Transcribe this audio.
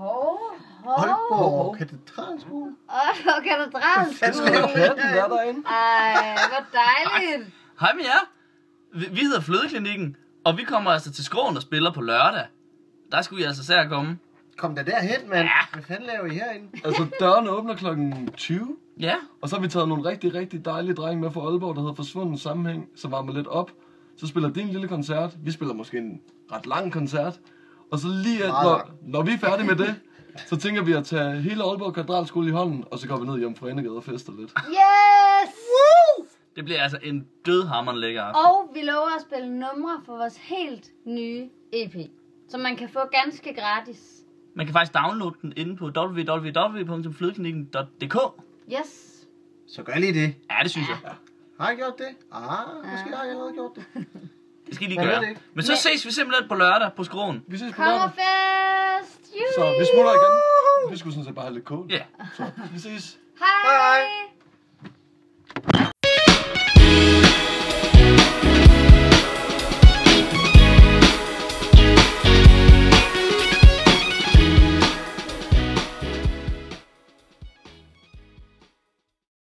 Aalborg Katedralskole. Aalborg Katedralskole. Katten der derinde. Ej, hvor dejligt. Hej med jer. Vi hedder Flødeklinikken, og vi kommer altså til Skråen og spiller på lørdag. Der skulle I altså sære komme. Kom da derhen, mand. Ja. Hvad fanden laver I herinde? Altså, dørene åbner klokken 20. Ja. Og så har vi taget nogle rigtig, rigtig dejlige drenge med fra Aalborg, der hedder Forsvunden Sammenhæng, som varmer lidt op. Så spiller de en lille koncert. Vi spiller måske en ret lang koncert. Og så lige når vi er færdige med det, så tænker vi at tage hele Aalborg Katedralskole i hånden, og så går vi ned i Jomfru Anegade og fester lidt. Yes! Woo! Det bliver altså en dødhammerende lækker aften. Og vi lover at spille numre for vores helt nye EP, som man kan få ganske gratis. Man kan faktisk downloade den inde på www.flødeklinikken.dk. Yes. Så gør lige det. Ja, det synes jeg. Har I gjort det? Måske har jeg allerede gjort det. Det skal I lige Jeg ved gøre. det ikke. Men så ses vi simpelthen på lørdag på Skråen. Vi ses på Kommer lørdag. fest! Så vi smutter igen. Vi skulle sådan set bare have lidt kål. Ja. Så vi ses. Hej!